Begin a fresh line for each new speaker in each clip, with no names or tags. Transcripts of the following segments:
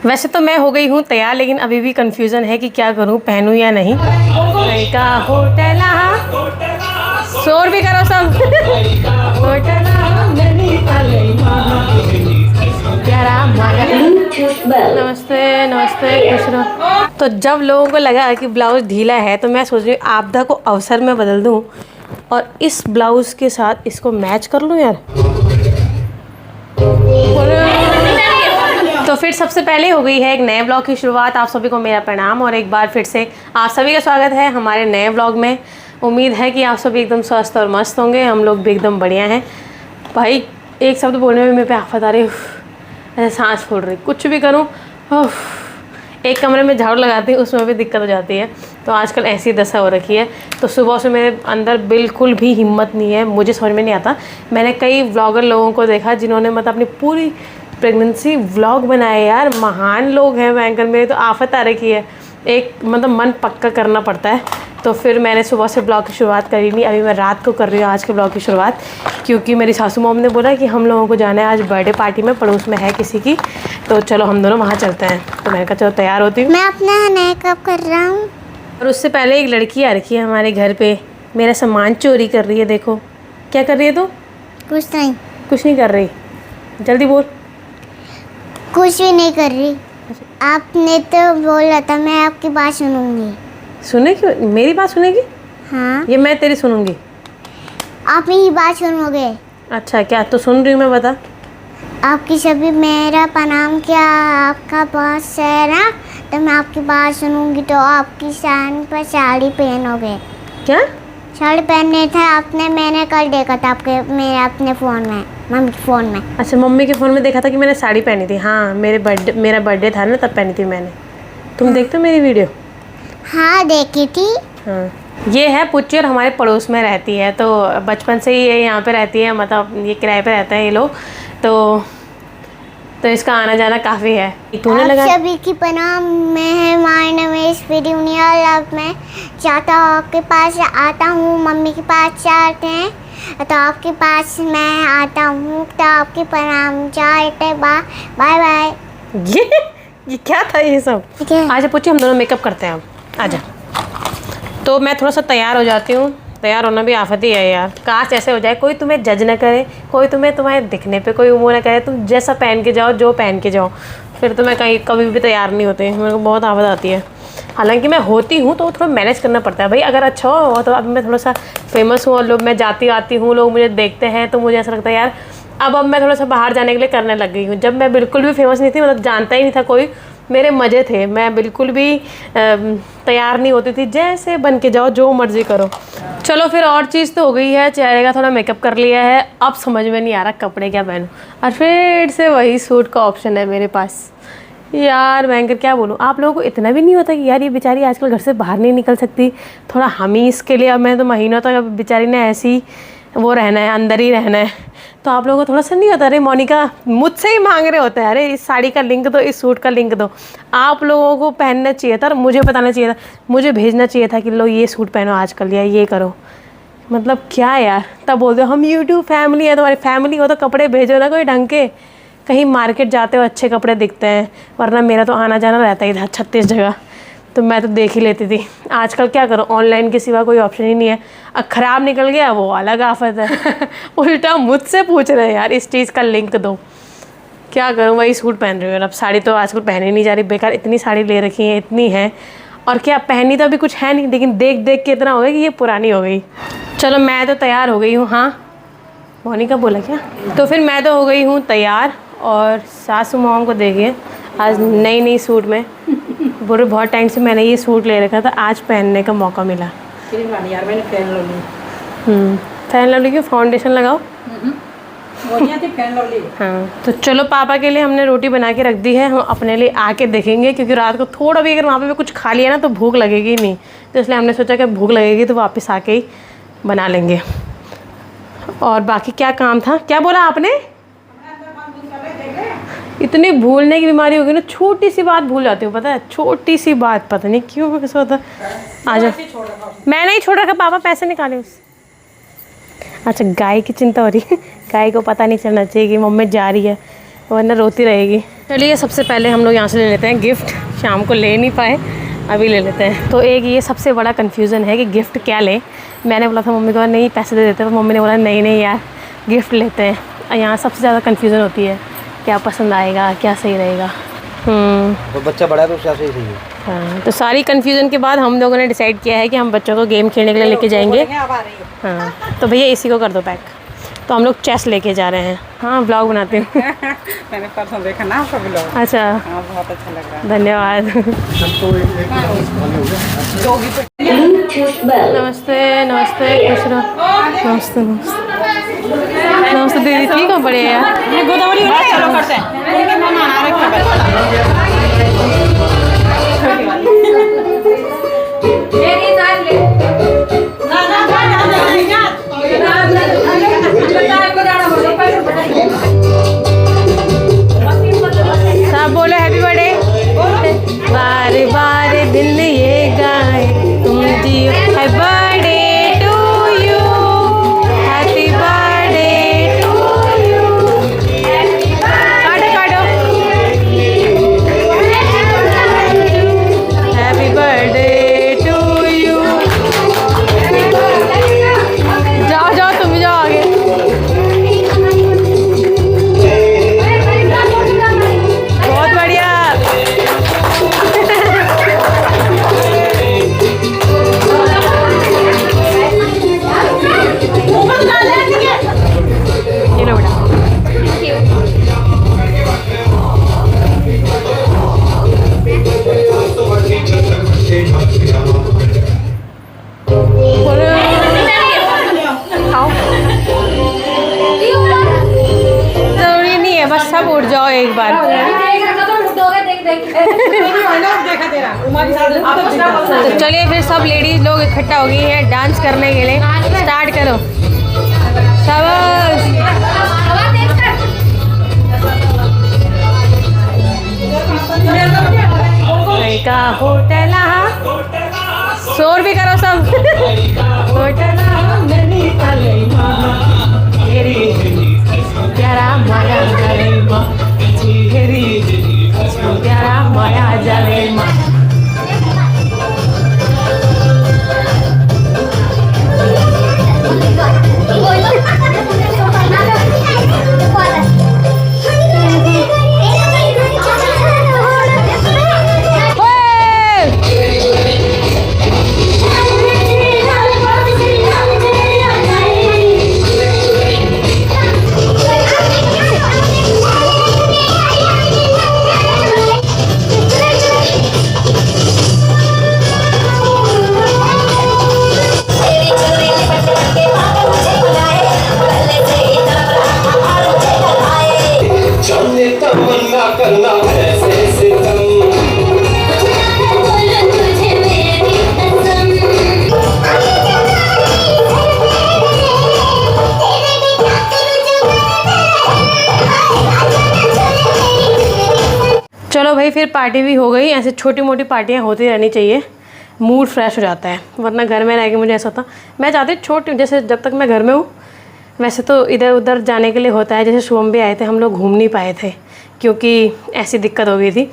वैसे तो मैं हो गई हूँ तैयार, लेकिन अभी भी कंफ्यूजन है कि क्या करूँ, पहनूँ या नहीं। का होटल शोर भी करो सब। नमस्ते नमस्ते, खुश रहो। तो जब लोगों को लगा कि ब्लाउज ढीला है तो मैं सोच रही हूँ आपदा को अवसर में बदल दूँ और इस ब्लाउज के साथ इसको मैच कर लूँ यार। तो फिर सबसे पहले हो गई है एक नए ब्लॉग की शुरुआत। आप सभी को मेरा प्रणाम और एक बार फिर से आप सभी का स्वागत है हमारे नए ब्लॉग में। उम्मीद है कि आप सभी एकदम स्वस्थ और मस्त होंगे, हम लोग भी एकदम बढ़िया हैं। भाई एक शब्द बोलने में मेरे पे आफत आ रही, ऐसे सांस फूल रही, कुछ भी करूँ एक कमरे में झाड़ू लगाती हूँ उसमें भी दिक्कत हो जाती है। तो आजकल ऐसी दशा हो रखी है। तो सुबह से मेरे अंदर बिल्कुल भी हिम्मत नहीं है, मुझे समझ में नहीं आता। मैंने कई व्लॉगर लोगों को देखा जिन्होंने मतलब अपनी पूरी प्रेगनेंसी व्लॉग बनाए यार, महान लोग हैं भयंकर। मेरी तो आफत आ रखी है, एक मतलब मन पक्का करना पड़ता है। तो फिर मैंने सुबह से ब्लॉग की शुरुआत करी नहीं, अभी मैं रात को कर रही हूँ आज के ब्लॉग की शुरुआत, क्योंकि मेरी सासू मॉम ने बोला कि हम लोगों को जाना है आज बर्थडे पार्टी में, पड़ोस में है किसी की, तो चलो हम दोनों वहाँ चलते हैं। तो मैंने कहा चलो तैयार होती हूँ।
मैं अपना मेकअप कर रहा हूँ।
और उससे पहले एक लड़की आ रखी है हमारे घर पे, मेरा सामान चोरी कर रही है। देखो क्या कर रही है तू?
कुछ नहीं।
कुछ नहीं कर रही, जल्दी बोल।
कुछ भी नहीं कर रही। आपने तो बोला था मैं आपकी बात सुनूंगी।
सुनेगी? मेरी बात सुनेगी?
हाँ।
ये मैं तेरी सुनूंगी?
आप मेरी बात सुनोगे?
अच्छा क्या तो सुन रही हूँ मैं, बता।
आपकी सभी मेरा प्रणाम, क्या आपका बॉस है ना, तो मैं आपकी बात सुनूंगी। तो आपकी शान पर साड़ी पहनोगे।
क्या
साड़ी पहनने था आपने, मैंने कल देखा था आपके मेरे अपने फ़ोन में, मम्मी के फ़ोन में।
अच्छा मम्मी के फ़ोन में देखा था कि मैंने साड़ी पहनी थी। हाँ मेरा बर्थडे था ना, तब पहनी थी मैंने। तुम देखते हो मेरी वीडियो?
हाँ देखी थी।
हाँ ये है पुच्ची और हमारे पड़ोस में रहती है, तो बचपन से ही ये यहाँ पे रहती है, मतलब ये किराए पे रहते हैं ये लोग। तो इसका आना जाना काफ़ी है। तूने लगा
सभी की प्रणाम, मैं है माय नेम इज विद्युनिया लव। मैं चाहता हूँ आपके पास आता हूँ, मम्मी के पास जाते हैं तो आपके पास मैं आता हूँ। तो आपकी प्रणाम, जाते बाय बाय।
ये क्या था ये सब? आजा पुच्ची हम दोनों मेकअप करते हैं अब, आजा। तो मैं थोड़ा सा तैयार हो जाती हूँ। तैयार होना भी आफत ही है यार, काश ऐसे हो जाए कोई तुम्हें जज न करे, कोई तुम्हारे दिखने पे कोई उम्र न करे, तुम जैसा पहन के जाओ, जो पहन के जाओ। फिर तो मैं कभी भी तैयार नहीं होती, मेरे को बहुत आफत आती है। हालांकि मैं होती हूँ तो थोड़ा मैनेज करना पड़ता है भाई, अगर अच्छा हो तो। अब मैं थोड़ा सा फेमस हूँ और लोग, मैं जाती आती हूँ, लोग मुझे देखते हैं, तो मुझे ऐसा लगता है यार अब मैं थोड़ा सा बाहर जाने के लिए करने लग गई हूँ। जब मैं बिल्कुल भी फेमस नहीं थी, मतलब जानता ही नहीं था कोई, मेरे मज़े थे, मैं बिल्कुल भी तैयार नहीं होती थी, जैसे बन के जाओ, जो मर्ज़ी करो। चलो फिर और चीज़ तो हो गई है, चेहरे का थोड़ा मेकअप कर लिया है, अब समझ में नहीं आ रहा कपड़े क्या पहनूं। और फिर से वही सूट का ऑप्शन है मेरे पास यार। भयंकर क्या बोलूँ, आप लोगों को इतना भी नहीं होता कि यार ये बेचारी आजकल घर से बाहर नहीं निकल सकती, थोड़ा हम ही इसके लिए, अब मैं तो महीनों तक बेचारी ने ऐसी वो रहना है, अंदर ही रहना है। तो आप लोगों को थोड़ा सा नहीं होता? अरे मोनिका मुझसे ही मांग रहे होते हैं, अरे इस साड़ी का लिंक दो, इस सूट का लिंक दो। आप लोगों को पहनना चाहिए था और मुझे बताना चाहिए था, मुझे भेजना चाहिए था कि लो ये सूट पहनो आजकल या ये करो। मतलब क्या यार, तब बोलते हो हम यूट्यूब फैमिली है, तुम्हारी फैमिली हो तो कपड़े भेजो ना कोई ढंग के। कहीं मार्केट जाते हो अच्छे कपड़े दिखते हैं, वरना मेरा तो आना जाना रहता ही था 36 जगह, तो मैं तो देख ही लेती थी। आजकल क्या करो, ऑनलाइन के सिवा कोई ऑप्शन ही नहीं है। अब ख़राब निकल गया वो अलग आफत है। उल्टा मुझसे पूछ रहे हैं यार इस चीज़ का लिंक दो। क्या करूँ, वही सूट पहन रही हूँ। अब साड़ी तो आजकल पहनी नहीं जा रही, बेकार इतनी साड़ी ले रखी है, इतनी है, और क्या पहनी तो अभी कुछ है नहीं, लेकिन देख देख के इतना हो गया कि ये पुरानी हो गई। चलो मैं तो तैयार हो गई हूँ। हाँ मोनिका बोला क्या? तो फिर मैं तो हो गई हूँ तैयार, और सासू माँ को देखिए आज नई सूट में, बोले बहुत टाइम से मैंने ये सूट ले रखा था, आज पहनने का मौका मिला।
यार मैंने फैन लवली।
फैन लवली क्यों? फाउंडेशन लगाओ।
Fan lovely.
हाँ तो चलो पापा के लिए हमने रोटी बना के रख दी है, हम अपने लिए आके देखेंगे, क्योंकि रात को थोड़ा भी अगर वहाँ पे कुछ खा लिया ना तो भूख लगेगी नहीं, तो इसलिए हमने सोचा कि भूख लगेगी तो वापस आके ही बना लेंगे। और बाकी क्या काम था? क्या बोला आपने? इतनी भूलने की बीमारी होगी ना, छोटी सी बात भूल जाती हूँ, पता है, छोटी सी बात, पता नहीं क्यों कैसे होता। आ जाओ। मैं नहीं छोड़ रखा, पापा पैसे निकाले उस। अच्छा गाय की चिंता हो रही है, गाय को पता नहीं चलना चाहिए कि मम्मी जा रही है, वरना रोती रहेगी। चलिए सबसे पहले हम लोग यहाँ से ले लेते हैं गिफ्ट, शाम को ले नहीं पाए, अभी ले लेते हैं। तो एक ये सबसे बड़ा कन्फ्यूज़न है कि गिफ्ट क्या लें। मैंने बोला था मम्मी को नहीं पैसे दे देते, पर मम्मी ने बोला नहीं नहीं यार गिफ्ट लेते हैं। यहाँ सबसे ज़्यादा कन्फ्यूज़न होती है क्या पसंद आएगा, क्या सही रहेगा।
तो बच्चा बड़ा है तो उसका सही है।
हाँ, तो सारी कन्फ्यूज़न के बाद हम लोगों ने डिसाइड किया है कि हम बच्चों को गेम खेलने के लिए लेके जाएंगे। हाँ, तो भैया इसी को कर दो पैक। तो हम लोग चेस लेके जा रहे हैं। हाँ व्लॉग बनाते हैं।
मैंने परसों देखा ना आपका ब्लॉग।
अच्छा
हाँ बहुत अच्छा लग रहा है।
धन्यवाद। नमस्ते नमस्ते खुश रहो। नमस्ते नमस्ते नमस्ते दीदी, ठीक हो? बढ़िया यार।
गोदावरी चलो करते हैं।
सब बोलो हैप्पी बर्थडे। बारे बारे दिन ये गाए तुम जियो। Happy birthday to you, happy birthday to you. काटो काटो। Happy birthday to you. जाओ जाओ तुम भी जाओ आगे। बहुत बढ़िया। ये लो बेटा। खाओ। जरूरी नहीं है, बस सब उठ जाओ एक बार। तो चलिए फिर सब लेडीज लोग इकट्ठा हो गई हैं डांस करने के लिए। स्टार्ट करो सब। का होटल शोर भी करो सब। होटल प्यारा माया जले माँ, प्यारा माया जले माँ। चलो भाई फिर पार्टी भी हो गई। ऐसे छोटी मोटी पार्टियाँ होती रहनी चाहिए, मूड फ्रेश हो जाता है। वरना घर में रह के मुझे ऐसा होता, मैं चाहती छोटी, जैसे जब तक मैं घर में हूँ वैसे तो इधर उधर जाने के लिए होता है। जैसे शुभम भी आए थे, हम लोग घूम नहीं पाए थे क्योंकि ऐसी दिक्कत हो गई थी।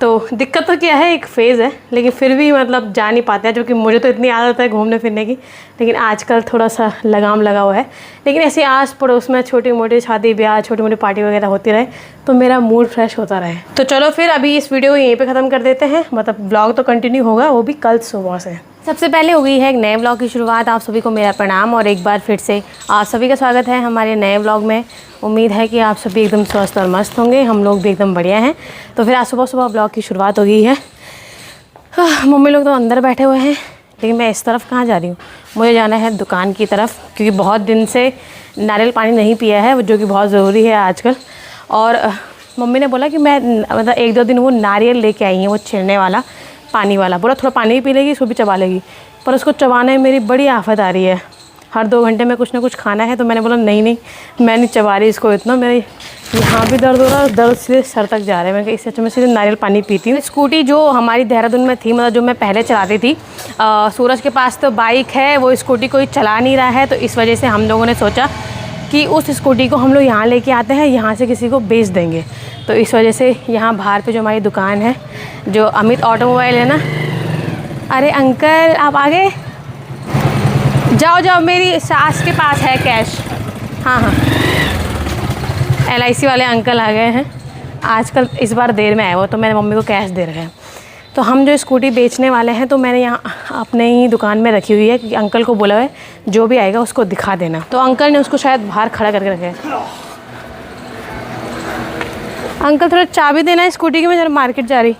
तो दिक्कत तो क्या है, एक फ़ेज़ है, लेकिन फिर भी मतलब जा नहीं पाते हैं, जो कि मुझे तो इतनी आदत है घूमने फिरने की, लेकिन आजकल थोड़ा सा लगाम लगा हुआ है। लेकिन ऐसे आस पड़ोस में छोटी मोटी शादी ब्याह, छोटी मोटी पार्टी वगैरह होती रहे तो मेरा मूड फ्रेश होता रहे। तो चलो फिर अभी इस वीडियो को यहीं पे ख़त्म कर देते हैं। मतलब ब्लॉग तो कंटिन्यू होगा, वो भी कल सुबह से। सबसे पहले हो गई है एक नए ब्लॉग की शुरुआत। आप सभी को मेरा प्रणाम और एक बार फिर से आप सभी का स्वागत है हमारे नए ब्लॉग में। उम्मीद है कि आप सभी एकदम स्वस्थ और मस्त होंगे, हम लोग भी एकदम बढ़िया हैं। तो फिर आज सुबह सुबह ब्लॉग की शुरुआत हो गई है। मम्मी लोग तो अंदर बैठे हुए हैं, लेकिन मैं इस तरफ कहाँ जा रही हूँ, मुझे जाना है दुकान की तरफ, क्योंकि बहुत दिन से नारियल पानी नहीं पिया है, जो कि बहुत ज़रूरी है आजकल। और मम्मी ने बोला कि मैं मतलब 1-2 दिन वो नारियल लेके आई हैं, वो छिड़ने वाला पानी वाला। बोला थोड़ा पानी भी पी लेगी, उसको भी चबा लेगी, पर उसको चबाने में मेरी बड़ी आफत आ रही है। हर 2 घंटे में कुछ ना कुछ खाना है, तो मैंने बोला नहीं नहीं मैं नहीं चबा रही इसको इतना, मेरे यहाँ भी दर्द हो रहा है, दर्द सीधे सर तक जा रहा है। मैं कहा इससे अच्छा मैं सीधे नारियल पानी पीती हूँ। स्कूटी जो हमारी देहरादून में थी, मतलब जो मैं पहले चलाती थी, सूरज के पास तो बाइक है, वो स्कूटी कोई चला नहीं रहा है, तो इस वजह से हम लोगों ने सोचा कि उस स्कूटी को हम लोग यहाँ लेके आते हैं, यहाँ से किसी को बेच देंगे। तो इस वजह से यहाँ बाहर पे जो हमारी दुकान है, जो अमित ऑटोमोबाइल है ना। अरे अंकल आप आ गए, जाओ जाओ, मेरी सास के पास है कैश। हाँ हाँ, LIC वाले अंकल आ गए हैं आजकल, इस बार देर में आए वो, तो मैंने मम्मी को कैश दे रखे हैं। तो हम जो स्कूटी बेचने वाले हैं, तो मैंने यहाँ अपने ही दुकान में रखी हुई है कि अंकल को बोला है जो भी आएगा उसको दिखा देना। तो अंकल ने उसको शायद बाहर खड़ा करके रखे है। अंकल थोड़ा चाबी देना है स्कूटी की, मैं जरा मार्केट जा रही।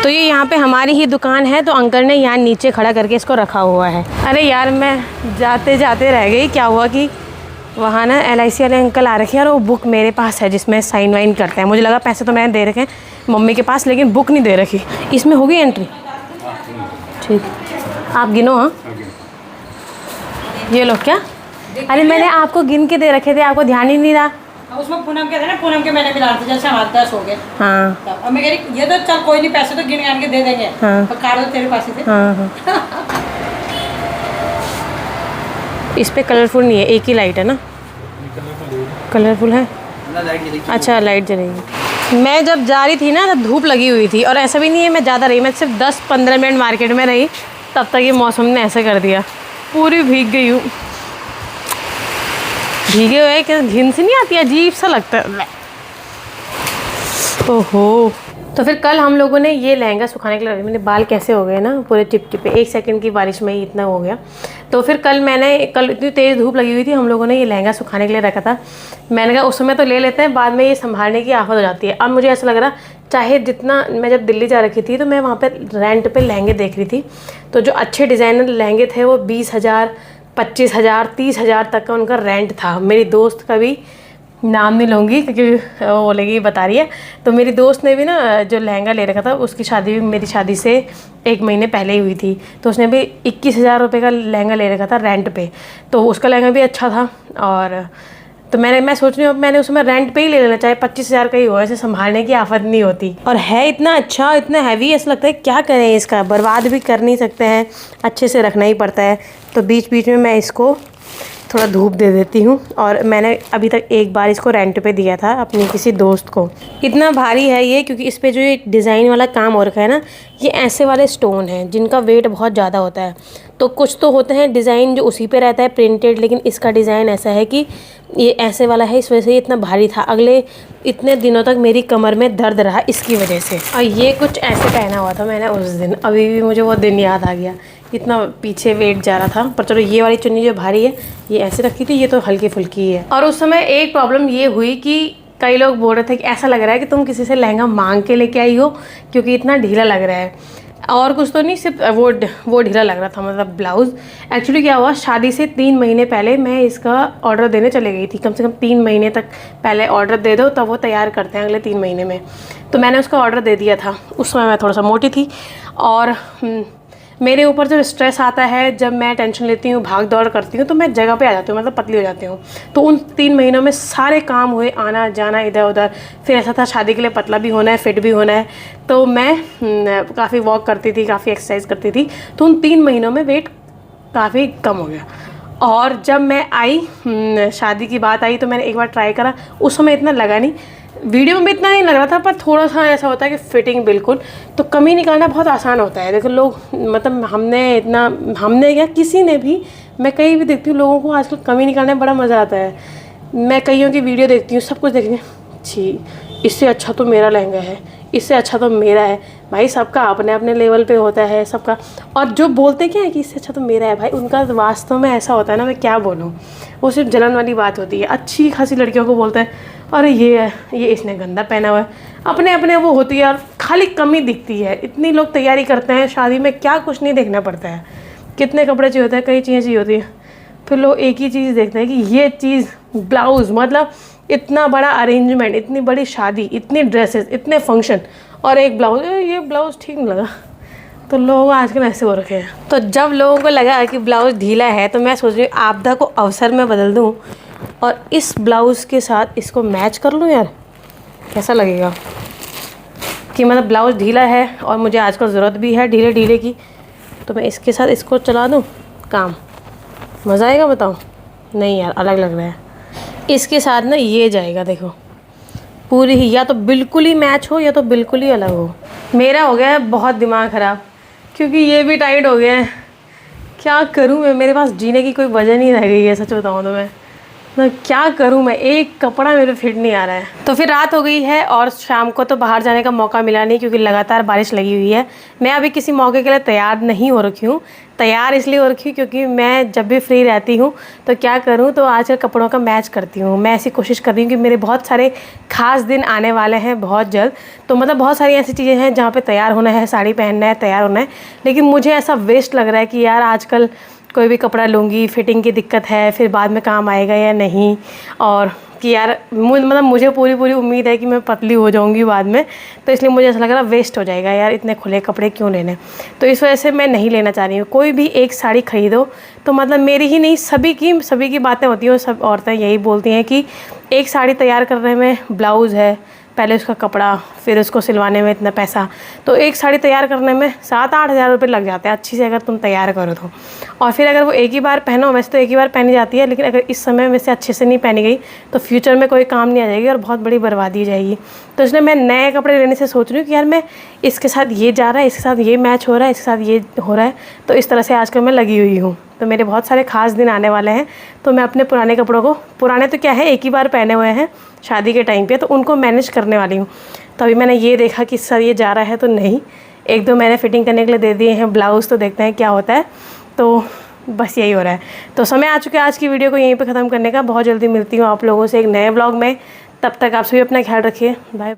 तो ये यहाँ पे हमारी ही दुकान है, तो अंकल ने यहाँ नीचे खड़ा करके इसको रखा हुआ है। अरे यार मैं जाते जाते रह गई, क्या हुआ कि वहाँ ना LIC वाले अंकल आ रखे हैं और वो बुक मेरे पास है जिसमें साइन वाइन करते हैं। मुझे लगा पैसे तो मैंने दे रखे हैं मम्मी के पास, लेकिन बुक नहीं दे रखी। इसमें होगी एंट्री? ठीक, आप गिनो। हाँ ये लो। क्या? अरे मैंने आपको गिन के दे रखे थे, आपको ध्यान ही नहीं रहा।
उसमें पूनम के थे ना, पूनम के मैंने भी डालते जैसे हमारे 10 हो गए।
हाँ,
अब मैं कह रही ये तो चल कोई नहीं, पैसे तो गिन गिन के दे देंगे।
हाँ।
तो कार्ड तो तेरे पास ही थे।
हाँ हाँ। इस पे कलरफुल नहीं है, एक ही लाइट है ना? कलरफुल है। अच्छा लाइट जलेगी। मैं जब जा रही थी ना तब धूप लगी हुई थी, और ऐसा भी नहीं है मैं ज़्यादा रही, मैं सिर्फ 10-15 मिनट मार्केट में रही, तब तक ये मौसम ने ऐसे कर दिया, पूरी भीग गई हूँ। भीगे हुए क्या घिन सी नहीं आती, अजीब सा लगता है। ओहो। तो फिर कल हम लोगों ने ये लहंगा सुखाने के लिए, मेरे बाल कैसे हो गए ना पूरे चिपचिपे, 1 सेकंड की बारिश में ही इतना हो गया। तो फिर कल इतनी तेज़ धूप लगी हुई थी, हम लोगों ने ये लहंगा सुखाने के लिए रखा था। मैंने कहा उस समय तो ले लेते हैं, बाद में ये संभालने की आफत हो जाती है। अब मुझे ऐसा लग रहा, चाहे जितना मैं जब दिल्ली जा रखी थी तो मैं वहाँ पर रेंट पर लहंगे देख रही थी, तो जो अच्छे डिज़ाइनर लहंगे थे वो 20,000, 25,000, 30,000 तक का उनका रेंट था। मेरी दोस्त का भी, नाम नहीं लूँगी क्योंकि वो बोलेगी बता रही है, तो मेरी दोस्त ने भी ना जो लहंगा ले रखा था, उसकी शादी भी मेरी शादी से 1 महीने पहले ही हुई थी, तो उसने भी 21,000 रुपये का लहंगा ले रखा था रेंट पे। तो उसका लहंगा भी अच्छा था, और तो मैं सोच रही हूँ अब मैंने उसमें रेंट पे ही ले लेना, चाहे 25,000 का ही हो, ऐसे संभालने की आफत नहीं होती। और है इतना अच्छा, इतना हैवी, ऐसा लगता है क्या करें इसका, बर्बाद भी कर नहीं सकते हैं, अच्छे से रखना ही पड़ता है। तो बीच बीच में मैं इसको थोड़ा धूप दे देती हूँ। और मैंने अभी तक एक बार इसको रेंट पे दिया था अपनी किसी दोस्त को। इतना भारी है ये, क्योंकि इस पे जो ये डिज़ाइन वाला काम हो रखा है ना, ये ऐसे वाले स्टोन हैं जिनका वेट बहुत ज़्यादा होता है। तो कुछ तो होते हैं डिज़ाइन जो उसी पे रहता है प्रिंटेड, लेकिन इसका डिज़ाइन ऐसा है कि ये ऐसे वाला है, इस वजह से ये इतना भारी था। अगले इतने दिनों तक मेरी कमर में दर्द रहा इसकी वजह से। और ये कुछ ऐसे पहना हुआ था मैंने उस दिन, अभी भी मुझे वो दिन याद आ गया, इतना पीछे वेट जा रहा था। पर चलो ये वाली चुन्नी जो भारी है ये ऐसे रखी थी, ये तो हल्की फुल्की है। और उस समय एक प्रॉब्लम ये हुई कि कई लोग बोल रहे थे कि ऐसा लग रहा है कि तुम किसी से लहंगा मांग के लेके आई हो, क्योंकि इतना ढीला लग रहा है। और कुछ तो नहीं, सिर्फ वो ढीला लग रहा था, मतलब ब्लाउज़। एक्चुअली क्या हुआ, शादी से 3 महीने पहले मैं इसका ऑर्डर देने चले गई थी। कम से कम 3 महीने तक पहले ऑर्डर दे दो, तब वो तैयार करते हैं अगले 3 महीने में। तो मैंने उसका ऑर्डर दे दिया था। उस समय मैं थोड़ा सा मोटी थी, और मेरे ऊपर जो स्ट्रेस आता है जब मैं टेंशन लेती हूँ, भाग दौड़ करती हूँ, तो मैं जगह पे आ जाती हूँ, मतलब पतली हो जाती हूँ। तो उन 3 महीनों में सारे काम हुए, आना जाना इधर उधर। फिर ऐसा था शादी के लिए पतला भी होना है, फिट भी होना है, तो मैं काफ़ी वॉक करती थी, काफ़ी एक्सरसाइज करती थी। तो उन 3 महीनों में वेट काफ़ी कम हो गया। और जब मैं आई, शादी की बात आई, तो मैंने एक बार ट्राई करा। उस समय इतना लगा नहीं, वीडियो में भी इतना नहीं लग रहा था, पर थोड़ा सा ऐसा होता है कि फिटिंग बिल्कुल, तो कमी निकालना बहुत आसान होता है। देखो लोग, मतलब हमने क्या, किसी ने भी, मैं कहीं भी देखती हूँ लोगों को आजकल कमी निकालने में बड़ा मज़ा आता है। मैं कईयों की वीडियो देखती हूँ, सब कुछ देखती हूँ, छी इससे अच्छा तो मेरा लहंगा है, इससे अच्छा तो मेरा है। भाई सबका अपने अपने लेवल पे होता है सबका। और जो बोलते क्या है कि इससे अच्छा तो मेरा है, भाई उनका वास्तव में ऐसा होता है ना, मैं क्या बोलूँ, वो सिर्फ जलन वाली बात होती है। अच्छी खासी लड़कियों को बोलते हैं अरे ये इसने गंदा पहना हुआ है, अपने अपने वो होती है, और खाली कमी दिखती है। इतनी लोग तैयारी करते हैं शादी में, क्या कुछ नहीं देखना पड़ता है, कितने कपड़े चाहिए होते हैं, कई चीज़ें चाहिए होती हैं। फिर लोग एक ही चीज़ देखते हैं कि ये चीज़ ब्लाउज़, मतलब इतना बड़ा अरेंजमेंट, इतनी बड़ी शादी, इतनी ड्रेसेस, इतने फंक्शन, और एक ब्लाउज़, ये ब्लाउज़ ठीक नहीं लगा। तो लोग आजकल ऐसे हो रखे हैं। तो जब लोगों को लगा कि ब्लाउज़ ढीला है, तो मैं सोच रही हूँ आपदा को अवसर में बदल दूँ और इस ब्लाउज़ के साथ इसको मैच कर लूँ। यार कैसा लगेगा कि मतलब ब्लाउज़ ढीला है और मुझे आजकल ज़रूरत भी है ढीले ढीले की, तो मैं इसके साथ इसको चला दूँ, काम मज़ा आएगा, बताओ। नहीं यार अलग लग रहा है। इसके साथ ना ये जाएगा, देखो पूरी ही, या तो बिल्कुल ही मैच हो या तो बिल्कुल ही अलग हो। मेरा हो गया है बहुत दिमाग ख़राब, क्योंकि ये भी टाइट हो गया है। क्या करूँ मैं, मेरे पास जीने की कोई वजह नहीं रह गई है सच बताऊँ तो मैं क्या करूँ, मैं एक कपड़ा मेरे फिट नहीं आ रहा है। तो फिर रात हो गई है और शाम को तो बाहर जाने का मौका मिला नहीं, क्योंकि लगातार बारिश लगी हुई है। मैं अभी किसी मौके के लिए तैयार नहीं हो रखी हूँ। तैयार इसलिए हो रखी हूँ क्योंकि मैं जब भी फ्री रहती हूँ तो क्या करूँ, तो आजकल कपड़ों का मैच करती हूँ। मैं ऐसी कोशिश कर रही हूँ कि मेरे बहुत सारे ख़ास दिन आने वाले हैं बहुत जल्द, तो मतलब बहुत सारी ऐसी चीज़ें हैं जहाँ पे तैयार होना है, साड़ी पहनना है, तैयार होना है। लेकिन मुझे ऐसा वेस्ट लग रहा है कि यार आजकल कोई भी कपड़ा लूँगी, फिटिंग की दिक्कत है, फिर बाद में काम आएगा या नहीं, और कि यार मतलब मुझे पूरी उम्मीद है कि मैं पतली हो जाऊंगी बाद में, तो इसलिए मुझे ऐसा लग रहा है वेस्ट हो जाएगा यार, इतने खुले कपड़े क्यों लेने। तो इस वजह से मैं नहीं लेना चाह रही हूँ। कोई भी एक साड़ी ख़रीदो तो मतलब मेरी ही नहीं, सभी की बातें होती हैं, सब औरतें यही बोलती हैं कि एक साड़ी तैयार करने में ब्लाउज़ है, पहले उसका कपड़ा, फिर उसको सिलवाने में इतना पैसा, तो एक साड़ी तैयार करने में 7-8 हज़ार रुपये लग जाते हैं अच्छी से अगर तुम तैयार करो तो। और फिर अगर वो एक ही बार पहनो, वैसे तो एक ही बार पहनी जाती है, लेकिन अगर इस समय में से अच्छे से नहीं पहनी गई तो फ्यूचर में कोई काम नहीं आ जाएगी और बहुत बड़ी बर्बादी हो जाएगी। तो इसलिए मैं नए कपड़े लेने से सोच रही हूँ कि यार मैं इसके साथ ये जा रहा है, इसके साथ ये मैच हो रहा है, इसके साथ ये हो रहा है, तो इस तरह से आजकल मैं लगी हुई हूँ। तो मेरे बहुत सारे ख़ास दिन आने वाले हैं, तो मैं अपने पुराने कपड़ों को, पुराने तो क्या है एक ही बार पहने हुए हैं शादी के टाइम पे, तो उनको मैनेज करने वाली हूँ। तो अभी मैंने ये देखा कि सर ये जा रहा है तो नहीं, 1-2 मैंने फ़िटिंग करने के लिए दे दिए हैं ब्लाउज़, तो देखते हैं क्या होता है। तो बस यही हो रहा है। तो समय आ चुका है आज की वीडियो को यहीं पे ख़त्म करने का। बहुत जल्दी मिलती हूँ आप लोगों से एक नए ब्लॉग में, तब तक आप सभी अपना ख्याल रखिए। बाय।